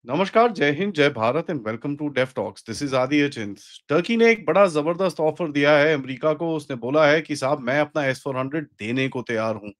नमस्कार, जय हिंद, जय Bharat and welcome to Deaf Talks. This is Aadi Achint. Turkey ने एक बड़ा जबरदस्त ऑफर दिया है अमेरिका को। उसने बोला है कि साहब मैं अपना S-400 देने को तैयार हूं।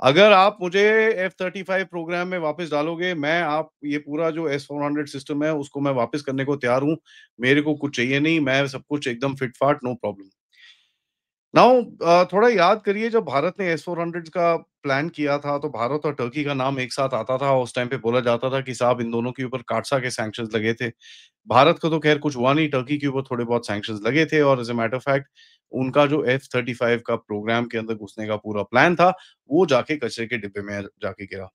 अगर आप मुझे F-35 प्रोग्राम में वापस डालोगे, मैं आप ये पूरा जो S-400 सिस्टम है उसको मैं वापस करने को तैयार हूं। मेरे को कुछ चाहिए नहीं, मैं सब कुछ एकदम फिट फाट, नो प्रॉब्लम। नाउ थोड़ा याद करिए, जब भारत ने S-400 का प्लान किया था तो भारत और टर्की का नाम एक साथ आता था। उस टाइम पे बोला जाता था कि साहब इन दोनों के ऊपर काटसा के सैंक्शंस लगे थे। भारत को तो खैर कुछ हुआ नहीं, टर्की के ऊपर थोड़े बहुत सैंक्शंस लगे थे और as a matter of fact उनका जो F-35 का प्रोग्राम के अंदर घुसने का पूरा प्लान था, वो जाके कचरे के डिब्बे में जाके गिरा।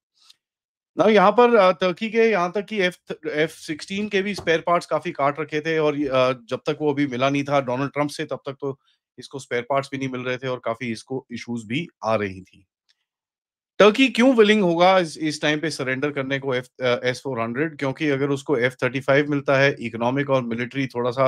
ना यहाँ पर टर्की के यहाँ तक कि F-16 के भी स्पेयर पार्ट्स काफ़ी काट रखे थे और जब तक वो अभी मिला नहीं था डोनाल्ड ट्रम्प से, तब तक तो इसको स्पेयर पार्ट्स भी नहीं मिल रहे थे और काफ़ी इसको इश्यूज़ भी आ रही थी। टर्की क्यों विलिंग होगा इस टाइम पे सरेंडर करने को S-400, क्योंकि अगर उसको F-35 मिलता है, इकोनॉमिक और मिलिट्री थोड़ा-सा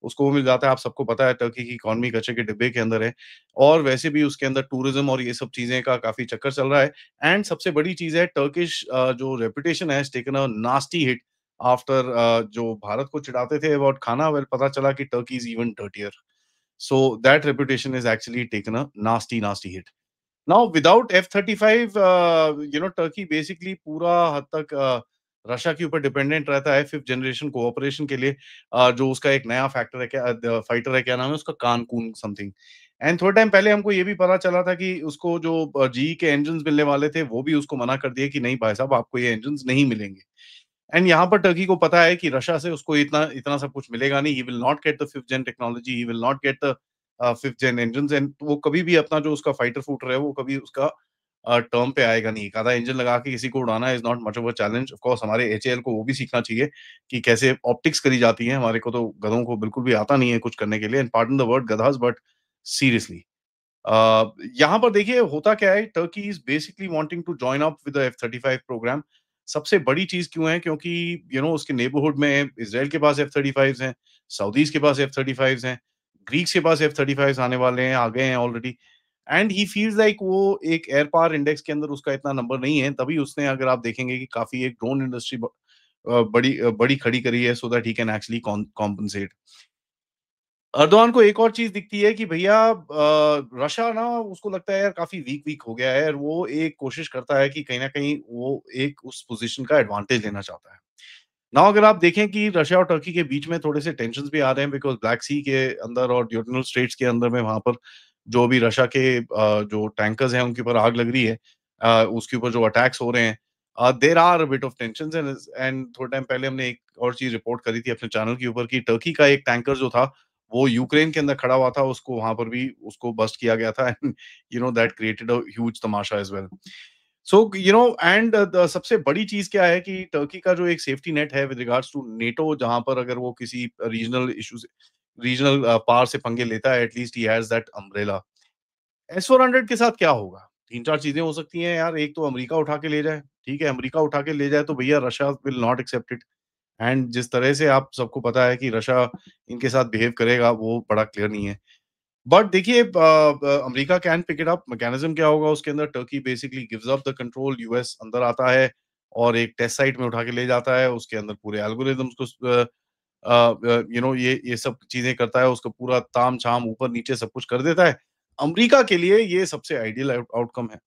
उसको वो मिल जाता है। आप सबको पता है टर्की की इकोनॉमी कचरे के डिब्बे के अंदर है और वैसे भी उसके अंदर टूरिज़्म और ये सब चीज़ें का काफ़ी चक्कर चल रहा है। एंड सबसे बड़ी चीज़ है टर्किश जो reputation has taken a nasty hit after जो भारत को चिढ़ाते थे अबाउट खाना, वेल पता चला कि Turkey is even dirtier. So that reputation is actually taken a nasty, nasty hit. Now without F-35 Turkey basically पूरा हद तक रशिया के ऊपर डिपेंडेंट रहता है 5th जनरेशन कोऑपरेशन के लिए। जो उसका एक नया फैक्टर है, क्या फाइटर है, क्या नाम है उसका, कानकून समथिंग। एंड थोड़े टाइम पहले हमको ये भी पता चला था कि उसको जो जीई के इंजन्स मिलने वाले थे, वो भी उसको मना कर दिए कि नहीं भाई साहब, आपको ये इंजन्स नहीं मिलेंगे। एंड यहाँ पर टर्की को पता है कि रशिया से उसको इतना इतना सब कुछ मिलेगा नहीं। He will not get the 5th gen technology, he will not get the 5th gen engines and वो कभी भी अपना जो उसका फाइटर फूटर है, वो कभी उसका टर्म पे आएगा नहीं। एक आधा इंजन लगा के किसी को उड़ाना is not much of a challenge. Of course हमारे एचएएल को वो भी सीखना चाहिए कि कैसे ऑप्टिक्स करी जाती है। हमारे को तो गधों को बिल्कुल भी आता नहीं है कुछ करने के लिए, एंड पार्डन द वर्ड गधास, बट सीरियसली यहाँ पर देखिए होता क्या है, Turkey is basically wanting to join up with the F-35 program. सबसे बड़ी चीज़ क्यों है? क्योंकि उसके नेबरहुड में इज़राइल के पास F-35s हैं, सऊदीज़ के पास F-35s हैं, ग्रीक्स के पास F-35s आने वाले हैं, आ गए हैं already. And he feels like वो एक एयर पावर इंडेक्स के अंदर उसका इतना नंबर नहीं है, तभी उसने, अगर आप देखेंगे कि काफ़ी एक ड्रोन इंडस्ट्री बड़ी खड़ी करी है so that he can actually compensate. Erdogan को एक और चीज़ दिखती है कि भैया रशिया ना उसको लगता है यार काफ़ी वीक हो गया है और वो एक कोशिश करता है कि कहीं न कहीं वो एक उस पोज़ीशन का एडवांटेज लेना चाहता है। नाउ अगर आप देखें कि रशिया और टर्की के बीच में थोड़े से टेंशन्स भी आ रहे हैं बिकॉज़ ब्लैक सी के अंदर और यूटेनल स्ट्रेट्स के अंदर में वहाँ पर जो भी रशिया के जो टैंकर्स हैं उनके ऊपर आग लग रही है, उसके ऊपर जो अटैक्स हो रहे हैं, there are a bit of tensions and थोड़े टाइम पहले हमने एक और चीज़ रिपोर्ट करी थी अपने चैनल के ऊपर कि टर्की का एक टैंकर जो था, वो यूक्रेन के अंदर खड़ा हुआ था, उसको वहाँ पर भी उसको बस्ट किया गया था and that created a huge Tamasha as well. So and the सबसे बड़ी चीज़ क्या है कि टर्की का जो एक सेफ्टी नेट है विद रिगार्ड्स टू नेटो, जहाँ पर अगर वो किसी रीजनल पावर से पंगे लेता है, at least he has that umbrella. S-400 के साथ क्या होगा? 3-4 चीज़ें हो सकती हैं यार। एक तो अमेरिका उठा के ले जाए, ठीक है? अमेरिका उठा के ले जाए तो भैया Russia will not accept it. And जिस तरह से आप सबको पता है कि रशिया इनके साथ बिहेव करेगा, वो बड़ा क्लियर नहीं है। बट देखिए America can pick it up. Mechanism क्या होगा उसके अंदर? Turkey basically gives up the control, US अंदर आता है और एक टेस्ट साइट में उठा के ले जाता है। उसके अंदर पूरे एल्गोरिदम्स को ये सब चीज़ें करता है, उसका पूरा ताम-झाम ऊपर-नीचे सब कुछ कर देता है। अमेरिका के लिए ये सबसे आइडियल आउटकम है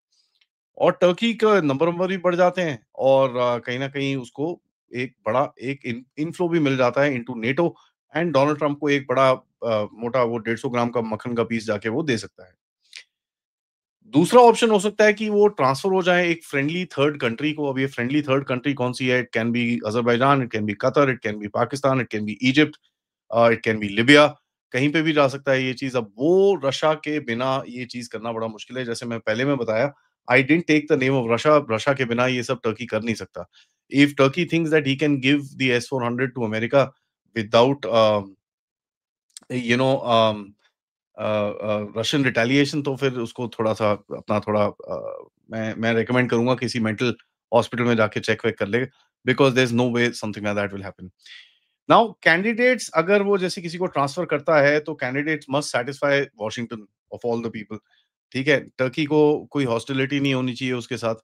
और टर्की का नंबर-वंबर भी बढ़ जाते हैं और कहीं न कहीं उसको एक बड़ा एक इनफ्लो भी मिल जाता है into NATO and Donald Trump को एक बड़ा मोटा वो 150 ग्राम का मक्खन का पीस जाके वो दे सकता है। दूसरा ऑप्शन हो सकता है कि वो ट्रांसफर हो जाए एक फ्रेंडली थर्ड कंट्री को। अब ये फ्रेंडली थर्ड कंट्री कौन-सी है? It can B Azerbaijan, it can B Qatar, it can B Pakistan, it can B Egypt, it can B Libya. कहीं पे भी जा सकता है ये चीज़। अब वो रशिया के बिना ये चीज़ करना बड़ा मुश्किल है। जैसे मैं पहले में बताया, I didn't take the name of Russia. Russia के बिना ये सब टर्की कर नहीं सकता। If Turkey thinks that he can give the S-400 to America without you know Russian retaliation, तो फिर उसको थोड़ा-सा अपना थोड़ा मैं रिकमेंड करूँगा किसी मेंटल हॉस्पिटल में जाके चेक वेक कर ले, because there is no way something like that will happen. Now candidates अगर वो जैसे किसी को ट्रांसफर करता है तो candidates must satisfy Washington of all the people, ठीक है? टर्की को कोई हॉस्टिलिटी नहीं होनी चाहिए उसके साथ।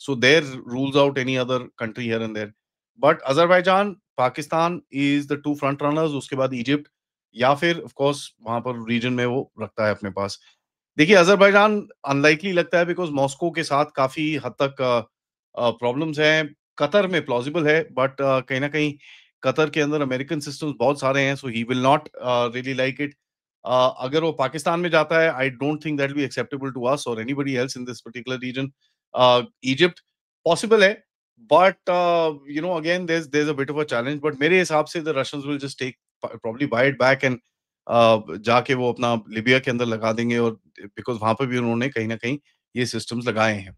So there rules out any other country here and there. But Azerbaijan, Pakistan is the 2 front runners, उसके बाद इजिप्ट या फिर ऑफ कोर्स वहाँ पर रीजन में वो रखता है अपने पास। देखिए अज़रबैजान अनलाइकली लगता है बिकॉज़ मॉस्को के साथ काफ़ी हद तक प्रॉब्लम्स हैं। कतर में प्लॉजिबल है बट कहीं न कहीं कतर के अंदर अमेरिकन सिस्टम्स बहुत सारे हैं, so he will not really like it. अगर वो पाकिस्तान में जाता है, I don't think that will be acceptable to us और anybody else in this particular region. Egypt possible है but again there is a bit of a challenge, but मेरे हिसाब से the Russians will just take probably buy it back and जाके वो अपना लिबिया के अंदर लगा देंगे और बिकॉज़ वहाँ पे भी उन्होंने कहीं न कहीं ये सिस्टम्स लगाए हैं।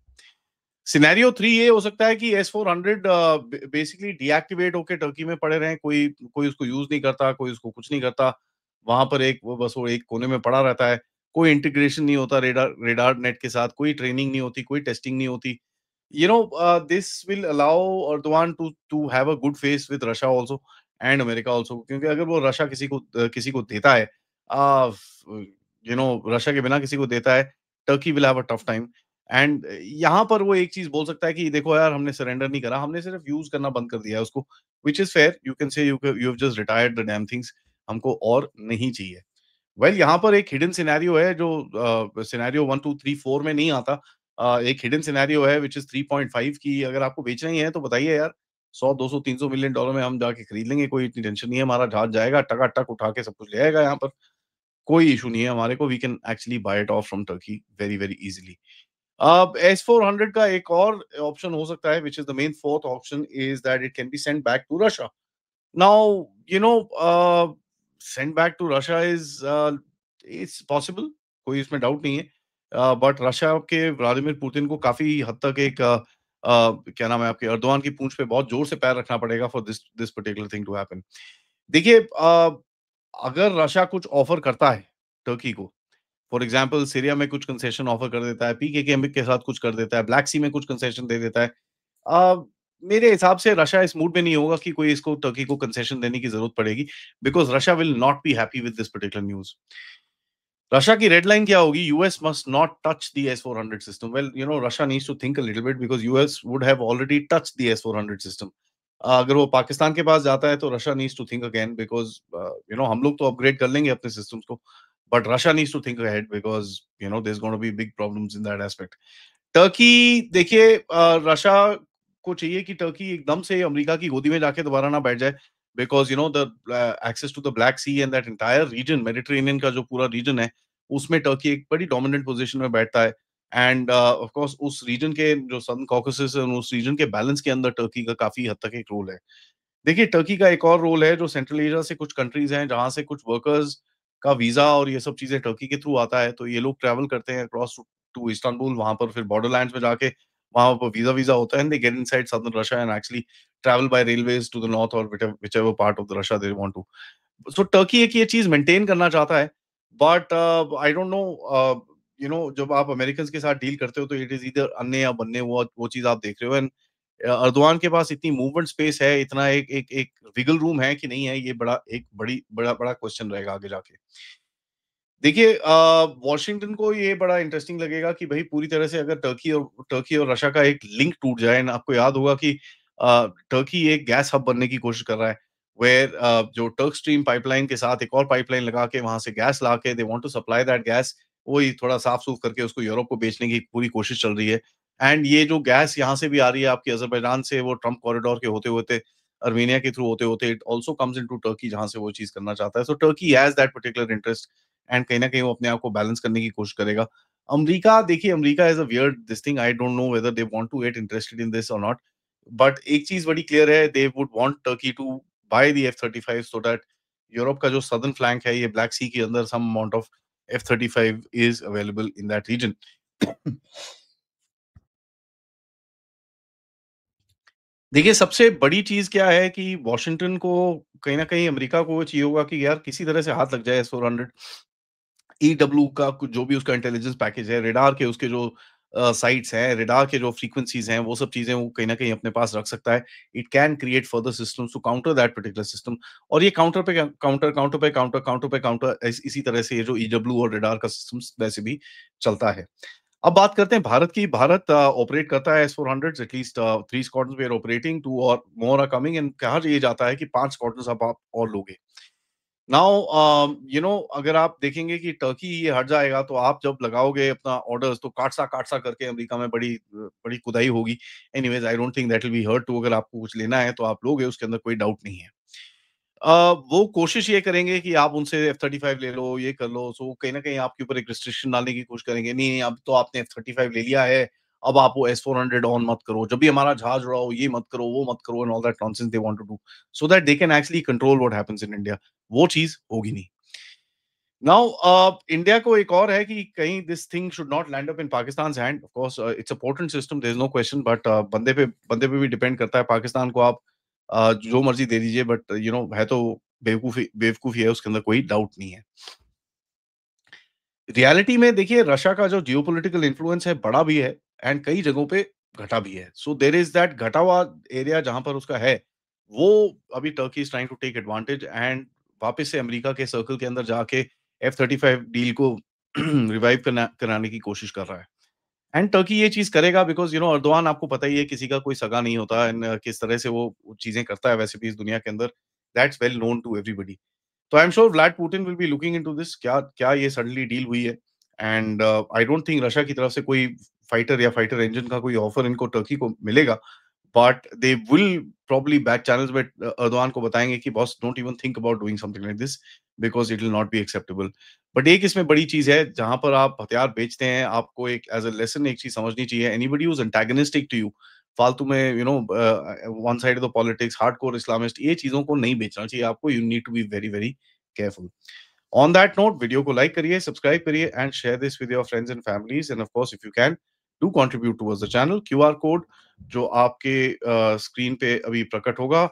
सिनेरियो 3 ये हो सकता है कि एस-400 बेसिकली डीएक्टिवेट होके टर्की में पड़े रहें, कोई कोई उसको यूज़ नहीं करता, कोई उसको कुछ नहीं करता। वहाँ पर एक वो बस वो एक कोने में पड़ा रहता है। कोई इंटीग्रेशन नहीं होता रेडार रेडार नेट के साथ, कोई ट्रेनिंग नहीं होती, कोई टेस्टिंग नहीं होती। this will allow Erdogan to have a good face with Russia also and America also, क्योंकि अगर वो रशिया किसी को देता है, रशिया के बिना किसी को देता है, Turkey will have a tough time. And यहाँ पर वो एक चीज बोल सकता है कि देखो यार, हमने सरेंडर नहीं करा, हमने सिर्फ यूज करना बंद कर दिया है उसको, which is fair. You can say you have just retired the dam things, हमको और नहीं चाहिए। यहाँ पर एक हिडन सिनेरियो है जो सिनेरियो 1, 2, 3, 4 में नहीं आता। एक हिडन सिनेरियो है व्हिच इज़ 3.5 की अगर आपको बेचना ही है तो बताइए यार, 100, 200, 300 मिलियन डॉलर में हम जाके खरीद लेंगे, कोई इतनी टेंशन नहीं है, हमारा जहाज जाएगा टका-टक उठा के सब कुछ ले आएगा यहाँ पर। कोई इश्यू नहीं है हमारे को, we can actually buy it off from Turkey very, very easily. अब एस-400 का एक और ऑप्शन हो सकता है which is the main fourth option is that it can be sent back to Russia. Now, send back to Russia is it's possible, कोई इसमें डाउट नहीं है। बट रशिया के व्लादिमीर पुतिन को काफ़ी हद तक एक क्या नाम है आपके एर्दोगान की पूंछ पे बहुत ज़ोर से पैर रखना पड़ेगा for this this particular thing to happen. देखिए अगर रशिया कुछ ऑफर करता है टर्की को, फॉर एग्जांपल सीरिया में कुछ कंसेशन ऑफर कर देता है, पीकेके के साथ कुछ कर देता है, ब्लैक सी में कुछ कंसेशन दे देता है, अ, मेरे हिसाब से रशिया इस मूड में नहीं होगा कि कोई इसको टर्की को कंसेशन देने की ज़रूरत पड़ेगी, because Russia will not be happy with this particular news. Russia की रेड लाइन क्या होगी? US must not touch the एस-400 system. Well, Russia needs to think a little bit because US would have already touched the एस-400 system. अगर वो पाकिस्तान के पास जाता है तो Russia needs to think again because हम लोग तो अपग्रेड कर लेंगे अपने सिस्टम्स को, but Russia needs to think ahead because there is gonna be big problems in that aspect. Turkey देखिए, रशिया को चाहिए कि टर्की एकदम से अमेरिका की गोदी में जाके दोबारा ना बैठ जाए, because the access to the Black Sea and that entire region, Mediterranean का जो पूरा रीजन है, उसमें टर्की एक बड़ी डोमिनेंट पोज़ीशन में बैठता है। एंड ऑफ कोर्स उस रीजन के जो सदर्न कॉकेसस है, उस रीजन के बैलेंस के अंदर टर्की का काफ़ी हद तक एक रोल है। देखिए, टर्की का एक और रोल है जो सेंट्रल एशिया से कुछ कंट्रीज़ हैं, जहाँ से कुछ वर्कर्स का वीज़ा और ये सब चीज़ें टर्की के थ्रू आता है, तो ये लोग ट्रैवल करते हैं अक्रॉस टू टू इस्तांबुल, वहाँ पर फिर बॉर्डरलैंड्स में जाके वहाँ पर वीज़ा होता है and they get inside southern Russia and actually travel by railways to the north और whichever part of the Russia they want to. So Turkey एक ये चीज़ मेंटेन करना चाहता है, बट आई डोंट नो, जब आप अमेरिकन्स के साथ डील करते हो तो इट इज़ ईदर अन्य या बन्ने, वो चीज़ आप देख रहे हो। एंड अर्दोग़ान के पास इतनी मूवमेंट स्पेस है, इतना एक एक एक विगल रूम है कि नहीं है, ये बड़ा क्वेश्चन रहेगा आगे जाके। देखिए, वॉशिंगटन को ये बड़ा इंटरेस्टिंग लगेगा कि भई पूरी तरह से अगर टर्की और रशिया का एक लिंक टूट जाए, एंड आपको याद होगा कि टर्की एक गैस हब बनने की कोशिश कर रहा है, वेयर जो टर्क स्ट्रीम पाइपलाइन के साथ एक और पाइपलाइन लगा के वहाँ से गैस लाके they want to supply that gas, वही थोड़ा साफ-सूफ करके उसको यूरोप को बेचने की पूरी कोशिश चल रही है। एंड ये जो गैस यहाँ से भी आ रही है आपकी अज़रबैजान से, वो ट्रम्प कॉरिडोर के होते-होते, अर्मेनिया के थ्रू होते-होते, it also comes into Turkey, जहाँ से वो चीज़ करना चाहता है। So Turkey has that particular interest and कहीं न कहीं वो अपने आप को बैलेंस करने की कोशिश करेगा। अमरीका देखिए, अमरीका is a weird this thing, I don't know whether they want to get interested in this और नॉट। बट एक चीज़ बड़ी क्लियर है, they would want Turkey to buy the F-35 so that Europe का जो सदर्न फ्लैंक है, ये black Sea के अंदर some amount of F-35 is available in that region. देखिए, सबसे बड़ी चीज़ क्या है कि वॉशिंगटन को कहीं न कहीं अमेरिका को चाहिए होगा कि यार किसी तरह से हाथ लग जाए एस-400। ईडब्ल्यू का कुछ जो भी उसका इंटेलिजेंस पैकेज है, रेडार के उसके जो साइट्स हैं, रेडार के जो फ्रीक्वेंसीज़ हैं, वो सब चीज़ें वो कहीं न कहीं अपने पास रख सकता है। It can create further systems to counter that particular system, और ये काउंटर पे काउंटर, काउंटर पे काउंटर, काउंटर पे काउंटर, इसी तरह से ये जो ईडब्ल्यू और रेडार का सिस्टम्स वैसे भी चलता है। अब बात करते हैं भारत की। भारत ऑपरेट करता है एस-400 at least 3 squadrons we are operating, 2 और मोर आर कमिंग एंड कहा ये जाता है कि 5 स्क्वाड्रन्स अब आप और लोगे। नाउ अगर आप देखेंगे कि टर्की ये हट जाएगा तो आप जब लगाओगे अपना ऑर्डर्स तो काटसा-काटसा करके अमेरिका में बड़ी खुदाई होगी। Anyways I don't think that will be heard to अगर आपको कुछ लेना है तो आप लोगे उसके अंदर कोई डाउट नहीं है। वो कोशिश ये करेंगे कि आप उनसे F-35 ले लो, ये कर लो, सो कहीं न कहीं आपके ऊपर एक रिस्ट्रिक्शन डालने की कोशिश करेंगे। नहीं, अब तो आपने F-35 ले लिया है, अब आप वो S-400 ऑन मत करो। जब भी हमारा जहाज उड़ाओ, ये मत करो, वो मत करो and all that nonsense they want to do, so that they can actually control what happens in India. वो चीज़ होगी नहीं। नाउ इंडिया को एक और है कि कहीं this thing should not land up in Pakistan's hand. Of course it's a potent system, there is no question, but बंदे पे भी डिपेंड करता है। पाकिस्तान को आप जो मर्ज़ी दे दीजिए, बट है तो बेवकूफ़ी बेवकूफ़ी है, उसके अंदर कोई डाउट नहीं है। रियलिटी में देखिए रशिया का जो जियोपॉलिटिकल इन्फ्लुएंस है बड़ा भी है एंड कई जगहों पे घटा भी है। सो देयर इज़ दैट घटा हुआ एरिया जहाँ पर उसका है, वो अभी Turkey is trying to take advantage and वापस से अमेरिका के सर्कल के अंदर जाके F-35 डील को रिवाइव कराने की कोशिश कर रहा है। एंड टर्की ये चीज़ करेगा बिकॉज़ अर्दोग़ान आपको पता ही है किसी का कोई सगा नहीं होता एंड किस तरह से वो चीज़ें करता है वैसे भी इस दुनिया के अंदर, that's well known to everybody. तो I am sure Vladimir Putin will be looking into this, क्या क्या ये सडनली डील हुई है and I don't think Russia की तरफ से कोई फाइटर या फाइटर इंजन का कोई ऑफर इनको टर्की को मिलेगा, but they will probably back channels में एर्दोगान को बताएंगे कि boss don't even think about doing something like this because it will not be acceptable. But एक इसमें बड़ी चीज है जहां पर आप हथियार बेचते हैं, आपको एक एज अ लेसन एक चीज समझनी चाहिए, anybody who is antagonistic to you, फालतू में one side of the politics, hardcore Islamist, ये चीजों को नहीं बेचना चाहिए आपको। You need to be very very careful. On that note, video को लाइक करिए, सब्सक्राइब करिए and share this with your friends and families and of course if you can do contribute towards the channel. QR code जो आपके screen पे अभी प्रकट होगा,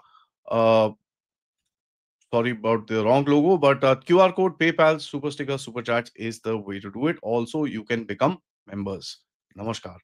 sorry about the wrong logo, but QR code, PayPal, super sticker, super chats is the way to do it. Also, you can become members. Namaskar.